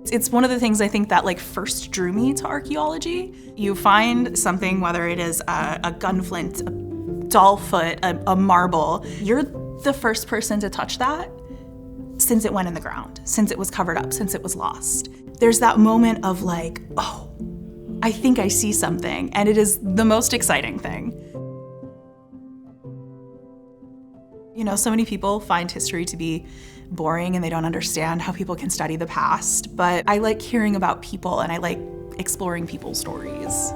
It's one of the things I think that first drew me to archaeology. You find something, whether it is a gunflint, a doll foot, a marble, you're the first person to touch that since it went in the ground, since it was covered up, since it was lost. There's that moment of oh, I think I see something, and it is the most exciting thing. So many people find history to be boring and they don't understand how people can study the past, but I like hearing about people and I like exploring people's stories.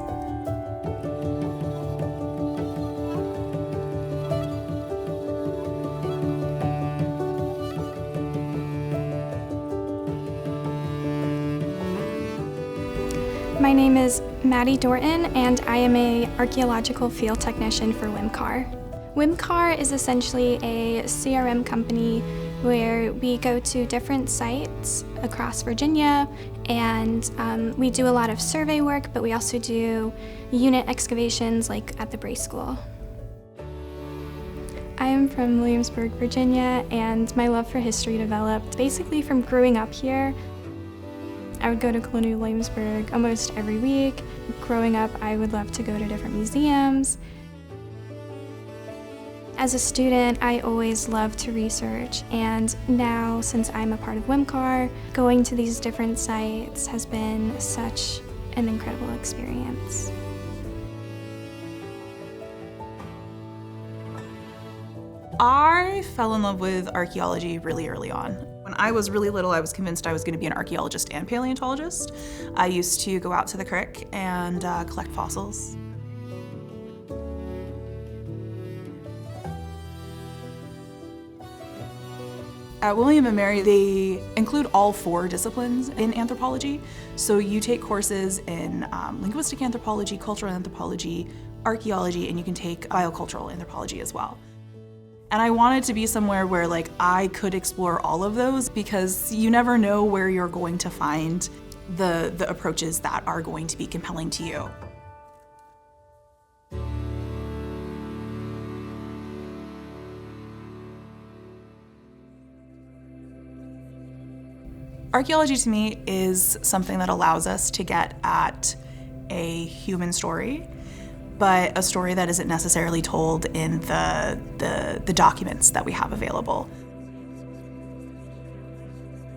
My name is Madeline Dorton, and I am an archaeological field technician for WIMCAR. WIMCAR is essentially a CRM company where we go to different sites across Virginia, and we do a lot of survey work, but we also do unit excavations like at the Bray School. I am from Williamsburg, Virginia, and my love for history developed basically from growing up here. I would go to Colonial Williamsburg almost every week. Growing up, I would love to go to different museums. As a student, I always loved to research, and now, since I'm a part of WIMCAR, going to these different sites has been such an incredible experience. I fell in love with archaeology really early on. When I was really little, I was convinced I was going to be an archaeologist and paleontologist. I used to go out to the creek and collect fossils. At William and Mary, they include all 4 disciplines in anthropology. So you take courses in linguistic anthropology, cultural anthropology, archaeology, and you can take biocultural anthropology as well. And I wanted to be somewhere where I could explore all of those, because you never know where you're going to find the approaches that are going to be compelling to you. Archaeology to me is something that allows us to get at a human story, but a story that isn't necessarily told in the documents that we have available.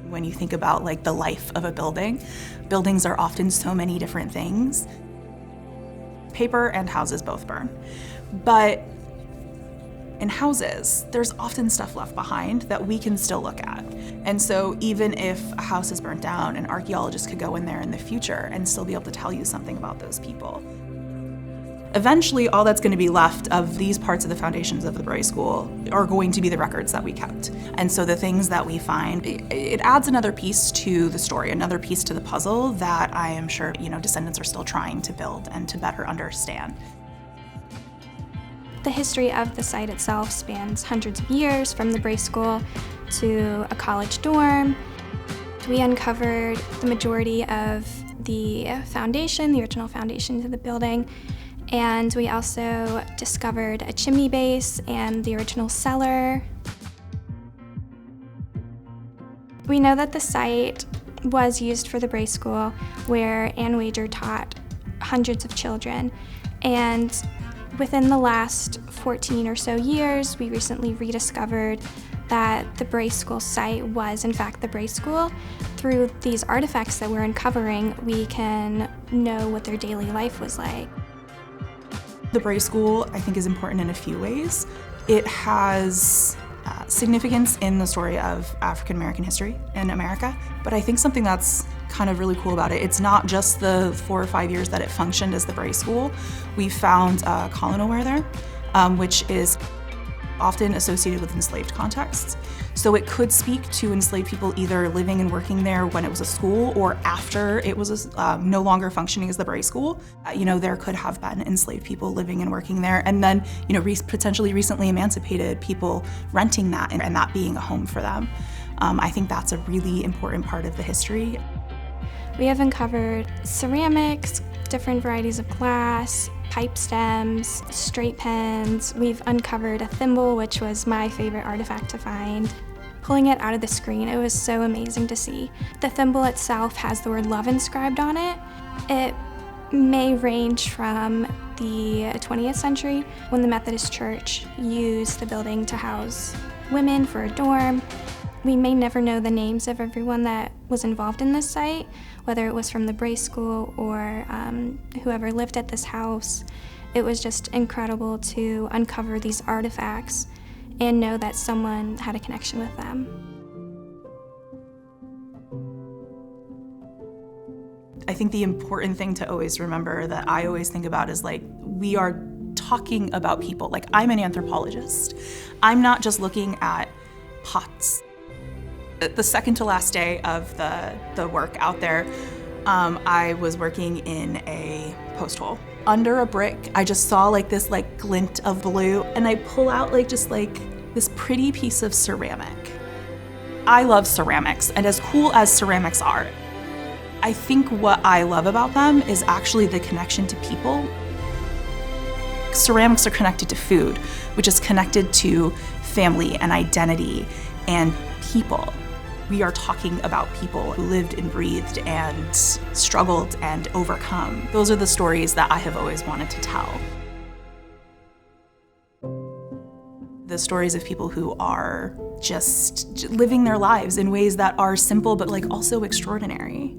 When you think about the life of a building, buildings are often so many different things. Paper and houses both burn, but in houses, there's often stuff left behind that we can still look at. And so even if a house is burnt down, an archaeologist could go in there in the future and still be able to tell you something about those people. Eventually, all that's going to be left of these parts of the foundations of the Bray School are going to be the records that we kept. And so the things that we find, it adds another piece to the story, another piece to the puzzle that I am sure, descendants are still trying to build and to better understand. The history of the site itself spans hundreds of years, from the Bray School to a college dorm. We uncovered the majority of the foundation, the original foundation to the building, and we also discovered a chimney base and the original cellar. We know that the site was used for the Bray School, where Ann Wager taught hundreds of children, and within the last 14 or so years, we recently rediscovered that the Bray School site was in fact the Bray School. Through these artifacts that we're uncovering, we can know what their daily life was like. The Bray School, I think, is important in a few ways. It has significance in the story of African American history in America, but I think something that's kind of really cool about it, it's not just the 4 or 5 years that it functioned as the Bray School. We found colonelware there, which is often associated with enslaved contexts. So it could speak to enslaved people either living and working there when it was a school or after it was no longer functioning as the Bray School. There could have been enslaved people living and working there, and then potentially recently emancipated people renting that and that being a home for them. I think that's a really important part of the history. We have uncovered ceramics, different varieties of glass, pipe stems, straight pens. We've uncovered a thimble, which was my favorite artifact to find. pulling it out of the screen, it was so amazing to see. The thimble itself has the word love inscribed on it. It may range from the 20th century, when the Methodist Church used the building to house women for a dorm. We may never know the names of everyone that was involved in this site, whether it was from the Bray School or whoever lived at this house. It was just incredible to uncover these artifacts and know that someone had a connection with them. I think the important thing to always remember that I always think about is like, we are talking about people. Like, I'm an anthropologist. I'm not just looking at pots. The second to last day of the work out there, I was working in a post hole. Under a brick, I just saw like this like glint of blue, and I pull out like just like this pretty piece of ceramic. I love ceramics, and as cool as ceramics are, I think what I love about them is actually the connection to people. Ceramics are connected to food, which is connected to family and identity and people. We are talking about people who lived and breathed and struggled and overcome. Those are the stories that I have always wanted to tell. The stories of people who are just living their lives in ways that are simple but like also extraordinary.